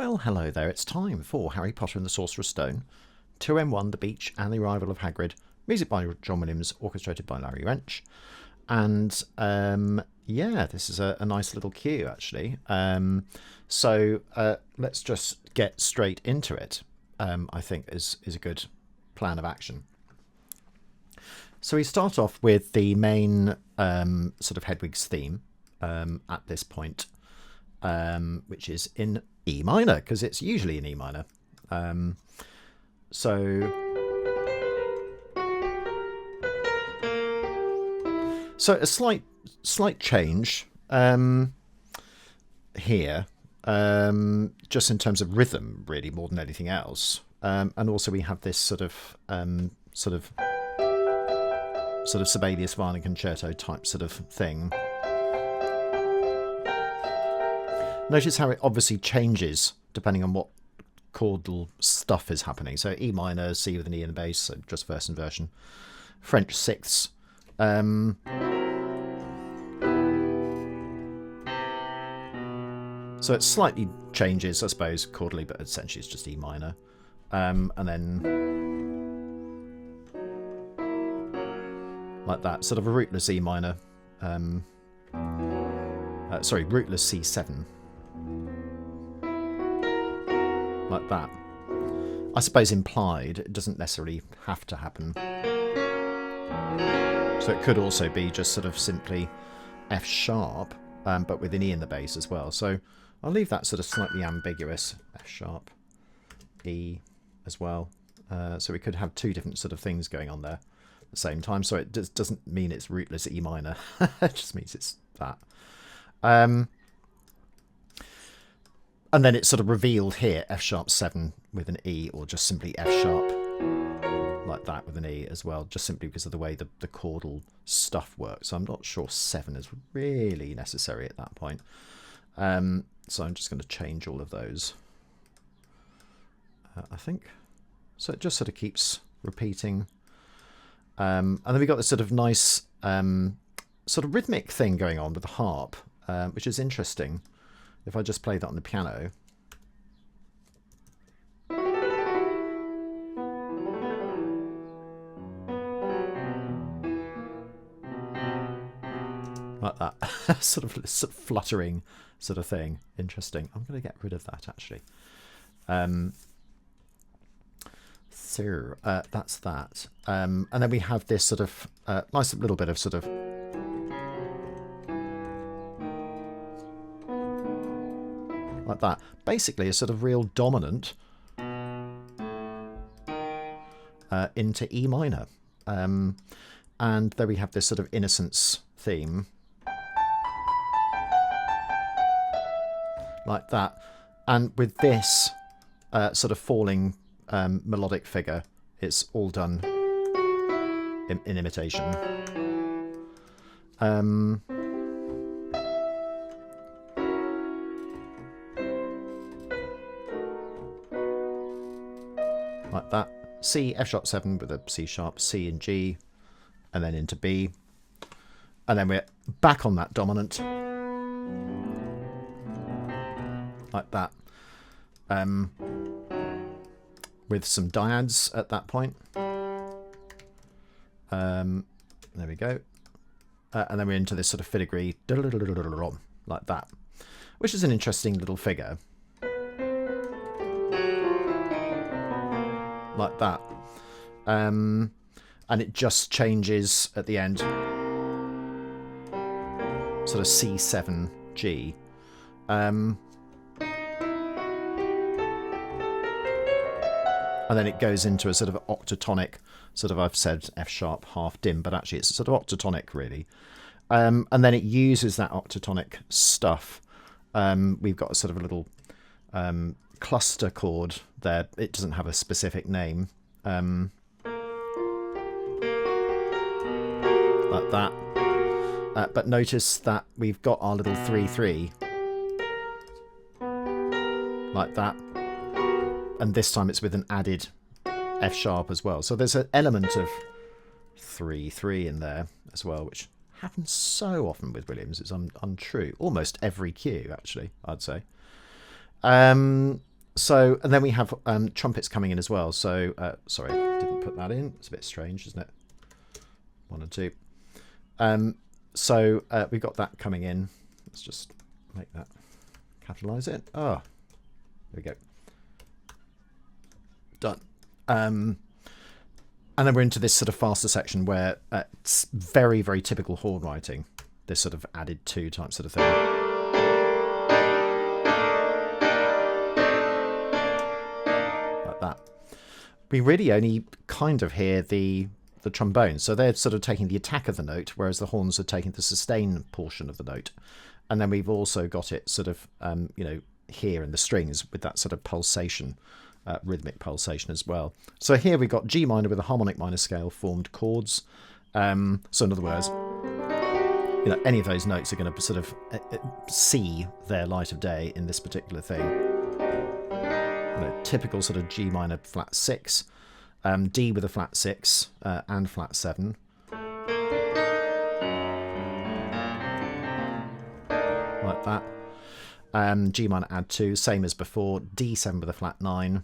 Well, hello there. It's time for Harry Potter and the Sorcerer's Stone, 2M1, The Beach and the Arrival of Hagrid, music by John Williams, orchestrated by Larry Wrench. And yeah, this is a nice little cue, actually. So let's just get straight into it, I think is a good plan of action. So we start off with the main sort of Hedwig's theme at this point, which is in E minor, because it's usually in E minor. So a slight change here, just in terms of rhythm, really, more than anything else. And also we have this sort of Sibelius violin concerto type sort of thing. Notice how it obviously changes depending on what chordal stuff is happening. So E minor, C with an E in the bass, so just first inversion. French sixths. So it slightly changes, I suppose, chordally, but essentially it's just E minor. And then like that, sort of a rootless E minor. Sorry, rootless C7. Like that. I suppose implied, it doesn't necessarily have to happen. So it could also be just sort of simply F sharp, but with an E in the bass as well. So I'll leave that sort of slightly ambiguous, F sharp, E as well. So we could have two different sort of things going on there at the same time. So it doesn't mean it's rootless E minor. It just means it's that. And then it's sort of revealed here, F sharp 7 with an E, or just simply F sharp like that with an E as well, just simply because of the way the chordal stuff works. So I'm not sure 7 is really necessary at that point. So I'm just going to change all of those, I think. So it just sort of keeps repeating. And then we've got this sort of nice sort of rhythmic thing going on with the harp, which is interesting. If I just play that on the piano. Like that. sort of fluttering sort of thing. Interesting. I'm going to get rid of that, actually. So that's that. And then we have this sort of nice little bit of sort of like that. Basically a sort of real dominant into E minor. And there we have this sort of Innocence theme. Like that. And with this sort of falling melodic figure, it's all done in imitation. Like that. C, F sharp 7 with a C sharp, C and G, and then into B. And then we're back on that dominant. Like that. With some dyads at that point. There we go. And then we're into this sort of filigree, like that, which is an interesting little figure. Like that. And it just changes at the end. Sort of C7, G. And then it goes into a sort of octatonic, sort of, I've said F sharp half dim, but actually it's a sort of octatonic, really. And then it uses that octatonic stuff. We've got a sort of a little cluster chord there. It doesn't have a specific name. Like that. But notice that we've got our little 3-3. Like that. And this time it's with an added F sharp as well. So there's an element of 3-3 in there as well, which happens so often with Williams. It's untrue. Almost every cue, actually, I'd say. So, and then we have trumpets coming in as well. So, sorry, didn't put that in. It's a bit strange, isn't it? 1 and 2. So we've got that coming in. Let's just make that, capitalize it. Oh, there we go. Done. And then we're into this sort of faster section where it's very, very typical horn writing. This sort of added 2 type sort of thing. Like that. We really only kind of hear the trombone. So they're sort of taking the attack of the note, whereas the horns are taking the sustain portion of the note. And then we've also got it sort of, you know, here in the strings with that sort of pulsation. Rhythmic pulsation as well. So here we've got G minor with a harmonic minor scale formed chords. So in other words, you know, any of those notes are going to sort of see their light of day in this particular thing. You know, typical sort of G minor flat 6, D with a flat 6 and flat 7. Like that. G minor add 2, same as before, D7 with a flat 9.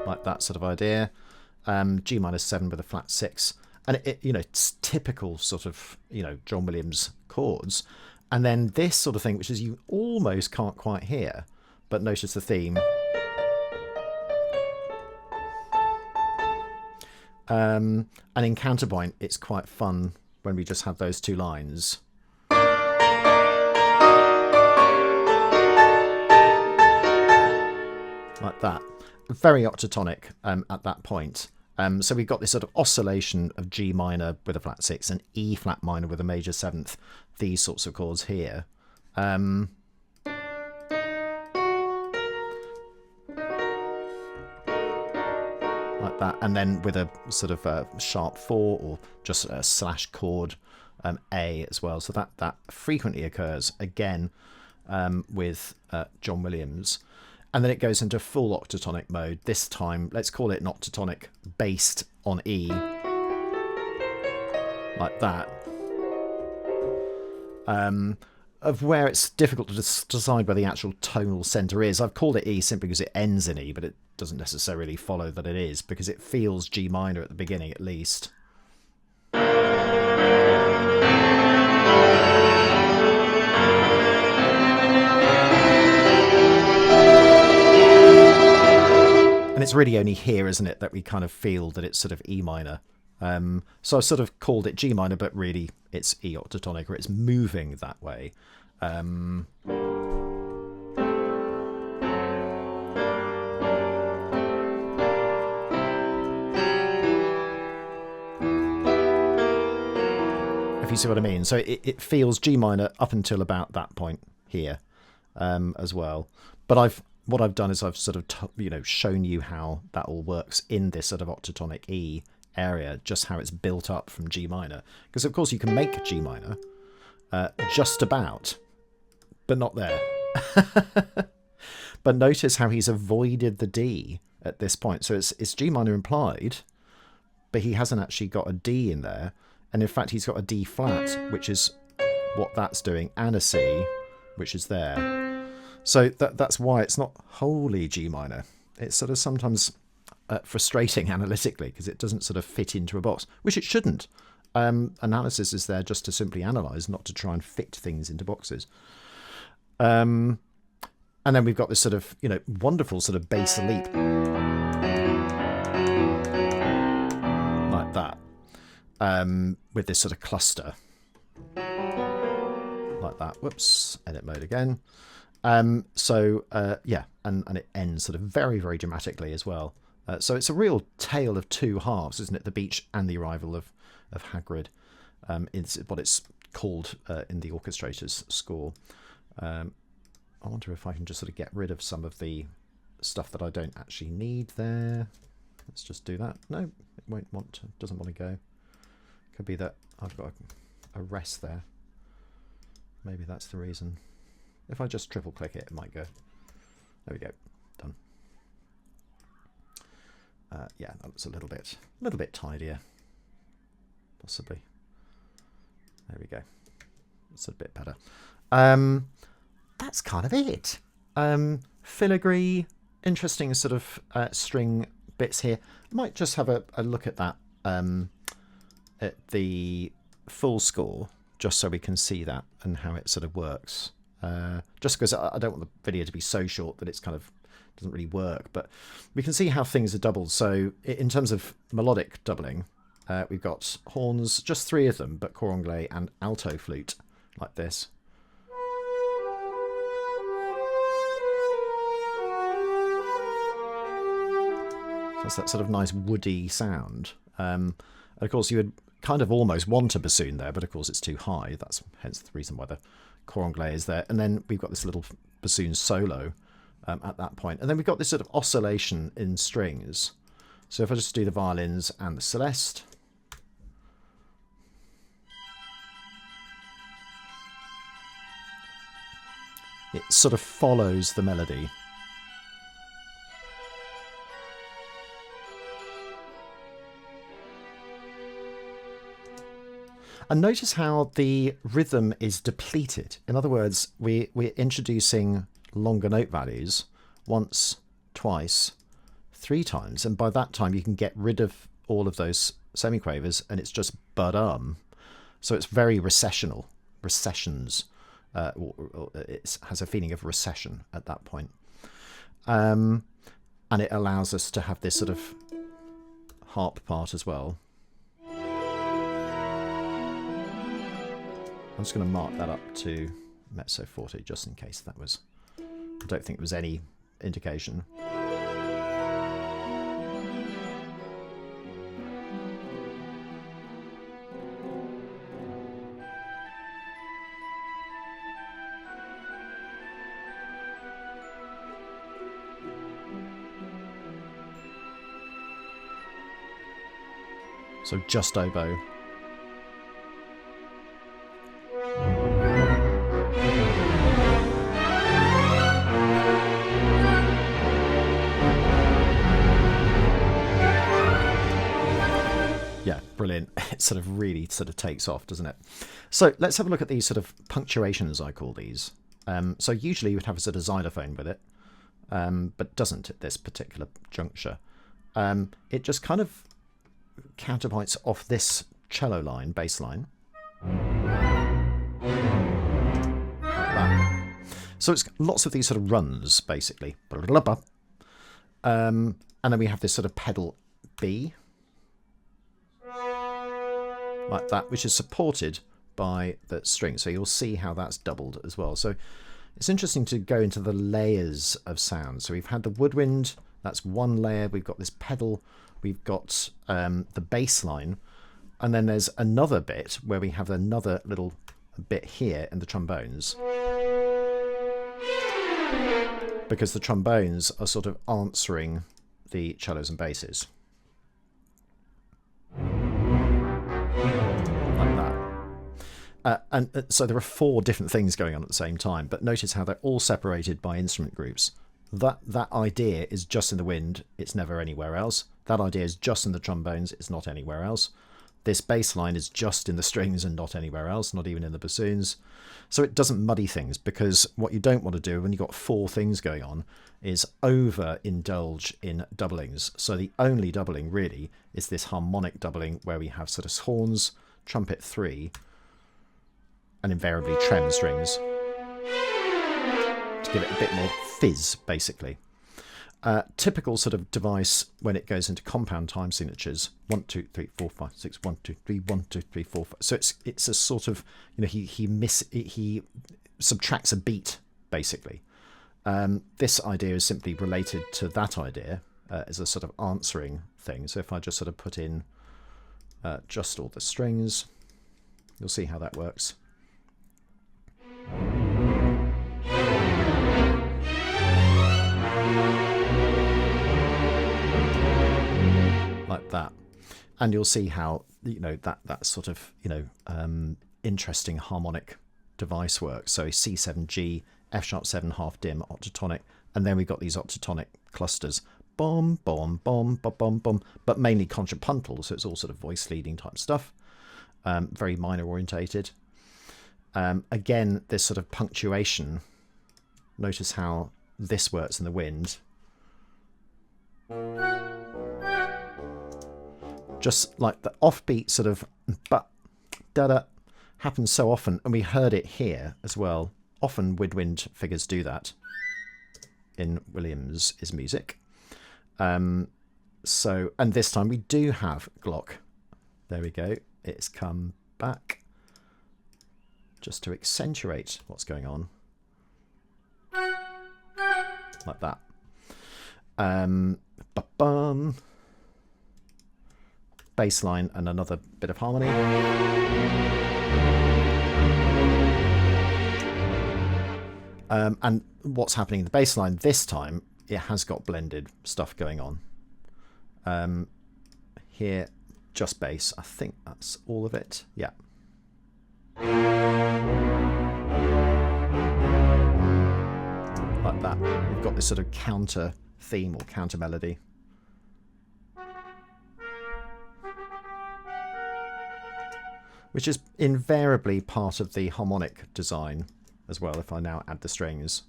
Like that sort of idea. G minor 7 with a flat 6. And it, you know, it's typical sort of, you know, John Williams chords. And then this sort of thing, which is you almost can't quite hear, but notice the theme. And in counterpoint, it's quite fun when we just have those 2 lines. Like that. Very octatonic at that point. So we've got this sort of oscillation of G minor with a flat 6 and E flat minor with a major 7th. These sorts of chords here. Like that. And then with a sort of sharp 4 or just a slash chord A as well. So that frequently occurs again with John Williams. And then it goes into full octatonic mode. This time, let's call it an octatonic based on E. Like that. Of where it's difficult to decide where the actual tonal centre is. I've called it E simply because it ends in E, but it doesn't necessarily follow that it is, because it feels G minor at the beginning at least. And it's really only here, isn't it, that we kind of feel that it's sort of E minor. So I've sort of called it G minor, but really it's E octatonic, or it's moving that way. If you see what I mean. So it feels G minor up until about that point here as well. But what I've done is I've sort of shown you how that all works in this sort of octatonic E area, just how it's built up from G minor. Because of course you can make G minor just about, but not there. But notice how he's avoided the D at this point. So it's G minor implied, but he hasn't actually got a D in there. And in fact, he's got a D flat, which is what that's doing, and a C, which is there. So that's why it's not wholly G minor. It's sort of sometimes frustrating analytically, because it doesn't sort of fit into a box, which it shouldn't. Analysis is there just to simply analyse, not to try and fit things into boxes. And then we've got this sort of, wonderful sort of bass leap. Like that. With this sort of cluster. Like that. Whoops. Edit mode again. Yeah, and it ends sort of very, very dramatically as well. So it's a real tale of 2 halves, isn't it? The beach and the arrival of Hagrid. It's what it's called in the orchestrator's score. I wonder if I can just sort of get rid of some of the stuff that I don't actually need there. Let's just do that. No, it doesn't want to go. Could be that I've got a rest there. Maybe that's the reason. If I just triple click it, it might go. There we go. Done. Yeah, that looks a little bit tidier. Possibly. There we go. It's a bit better. That's kind of it. Filigree, interesting sort of string bits here. Might just have a look at that at the full score, just so we can see that and how it sort of works. Just because I don't want the video to be so short that it's kind of doesn't really work, but we can see how things are doubled. So in terms of melodic doubling, we've got horns, just 3 of them, but cor anglais and alto flute like this. So it's that sort of nice woody sound. And of course you would kind of almost want a bassoon there, but of course it's too high. That's hence the reason why the cor anglais is there. And then we've got this little bassoon solo at that point. And then we've got this sort of oscillation in strings. So if I just do the violins and the celeste. It sort of follows the melody. And notice how the rhythm is depleted. In other words, we're introducing longer note values once, twice, 3 times. And by that time, you can get rid of all of those semiquavers and it's just but. So it's very recessional. Recessions. It has a feeling of recession at that point. And it allows us to have this sort of harp part as well. I'm just going to mark that up to mezzo forte just in case that was... I don't think there was any indication. So just oboe. Brilliant. It sort of really sort of takes off, doesn't it? So let's have a look at these sort of punctuations, I call these. So usually you would have a sort of xylophone with it, but doesn't at this particular juncture. It just kind of counterpoints off this cello line, bass line. Like that. So it's lots of these sort of runs, basically. And then we have this sort of pedal B. Like that, which is supported by the string. So you'll see how that's doubled as well. So it's interesting to go into the layers of sound. So we've had the woodwind, that's one layer. We've got this pedal, we've got the bass line, and then there's another bit where we have another little bit here in the trombones. Because the trombones are sort of answering the cellos and basses. And so there are 4 different things going on at the same time, but notice how they're all separated by instrument groups. That idea is just in the wind, it's never anywhere else. That idea is just in the trombones, it's not anywhere else. This bass line is just in the strings and not anywhere else, not even in the bassoons. So it doesn't muddy things, because what you don't want to do when you've got 4 things going on is over-indulge in doublings. So the only doubling really is this harmonic doubling where we have sort of horns, trumpet 3, and invariably trem strings to give it a bit more fizz, basically. Typical sort of device when it goes into compound time signatures: 1 2 3 4 5 6 1 2 3 1 2 3 4 5. So it's a sort of, you know, he subtracts a beat, basically. This idea is simply related to that idea as a sort of answering thing. So if I just sort of put in just all the strings, you'll see how that works. Like that, and you'll see how, you know, that sort of, you know, interesting harmonic device works. So C7 G, F sharp 7 half dim, octatonic, and then we've got these octatonic clusters, bom bom bom bom bom bom, but mainly contrapuntal, so it's all sort of voice leading type stuff, very minor orientated. Again, this sort of punctuation. Notice how this works in the wind. Just like the offbeat sort of but da-da happens so often, and we heard it here as well. Often woodwind figures do that in Williams' music. So, and this time we do have Glock. There we go. It's come back just to accentuate what's going on. Like that. Ba-bum. Bass line and another bit of harmony. And what's happening in the bass line this time, it has got blended stuff going on. Here, just bass. I think that's all of it. Yeah. Like that. We've got this sort of counter theme or counter melody. Which is invariably part of the harmonic design as well, if I now add the strings.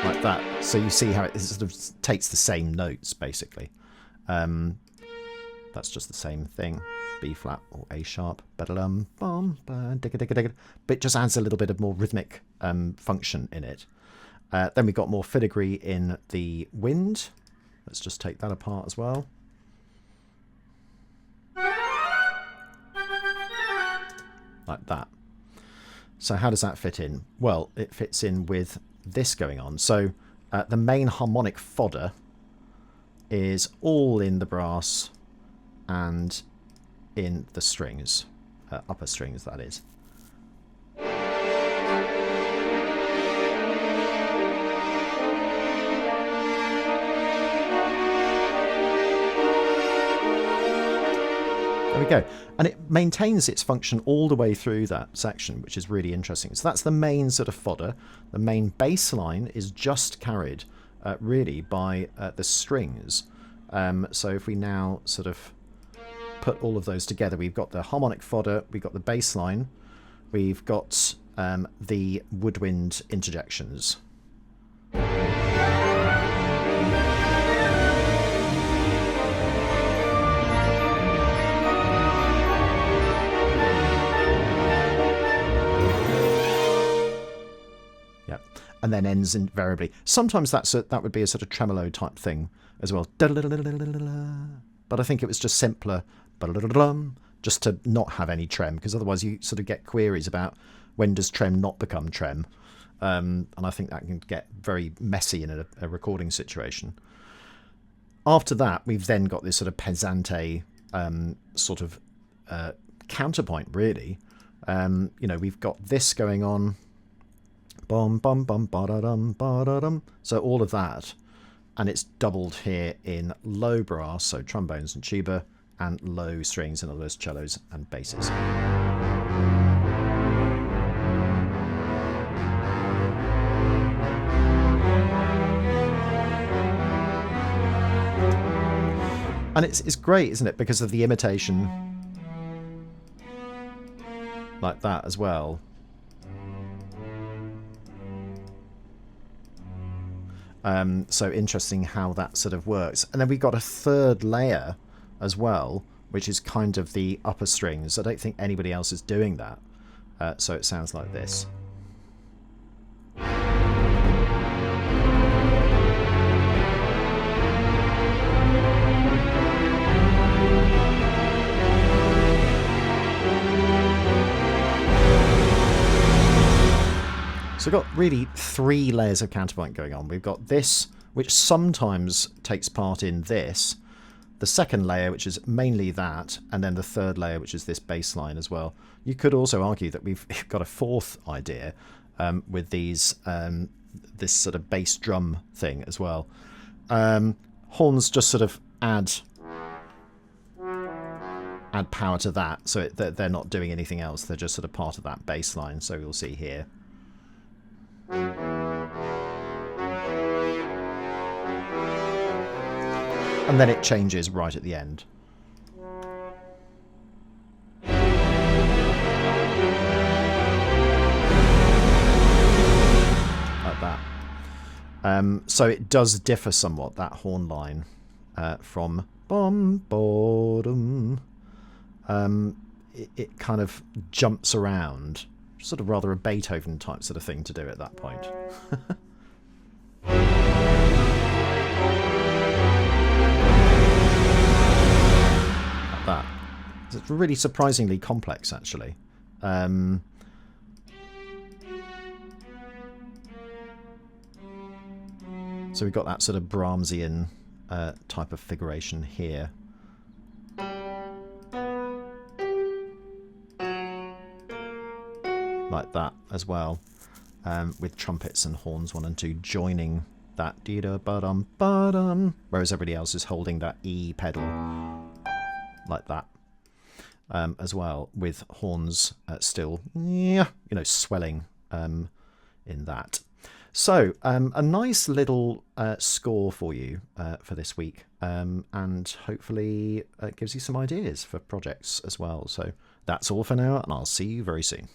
Like that. So you see how it sort of takes the same notes, basically. That's just the same thing. B flat or A sharp. But it just adds a little bit of more rhythmic function in it. Then we've got more filigree in the wind. Let's just take that apart as well. Like that. So how does that fit in? Well, it fits in with this going on. So the main harmonic fodder is all in the brass and in the strings, upper strings that is. There we go. And it maintains its function all the way through that section, which is really interesting. So that's the main sort of fodder. The main bass line is just carried really by the strings. So if we now sort of put all of those together, we've got the harmonic fodder, we've got the bass line, we've got the woodwind interjections. And then ends invariably. Sometimes that would be a sort of tremolo type thing as well. But I think it was just simpler, just to not have any trem, because otherwise you sort of get queries about when does trem not become trem. And I think that can get very messy in a recording situation. After that, we've then got this sort of pesante sort of counterpoint, really. You know, we've got this going on. Bum bum bum ba-da-dum ba-da-dum. So all of that, and it's doubled here in low brass, so trombones and tuba, and low strings, in other words, cellos and basses. And it's great, isn't it, because of the imitation like that as well. So interesting how that sort of works. And then we've got a third layer as well, which is kind of the upper strings. I don't think anybody else is doing that. So it sounds like this. So we've got really 3 layers of counterpoint going on. We've got this, which sometimes takes part in this, the second layer, which is mainly that, and then the third layer, which is this bass line as well. You could also argue that we've got a fourth idea with these this sort of bass drum thing as well. Horns just sort of add power to that, so they're not doing anything else. They're just sort of part of that bass line. So you'll see here. And then it changes right at the end. So it does differ somewhat, that horn line, from bom bottom. It kind of jumps around, sort of rather a Beethoven type sort of thing to do at that point. Like that. It's really surprisingly complex, actually. So we've got that sort of Brahmsian type of figuration here. Like that as well, with trumpets and horns 1 and 2 joining that dee-da-ba-dum-ba-dum, whereas everybody else is holding that E pedal like that, as well, with horns still, swelling in that. So a nice little score for you for this week, and hopefully it gives you some ideas for projects as well. So that's all for now, and I'll see you very soon.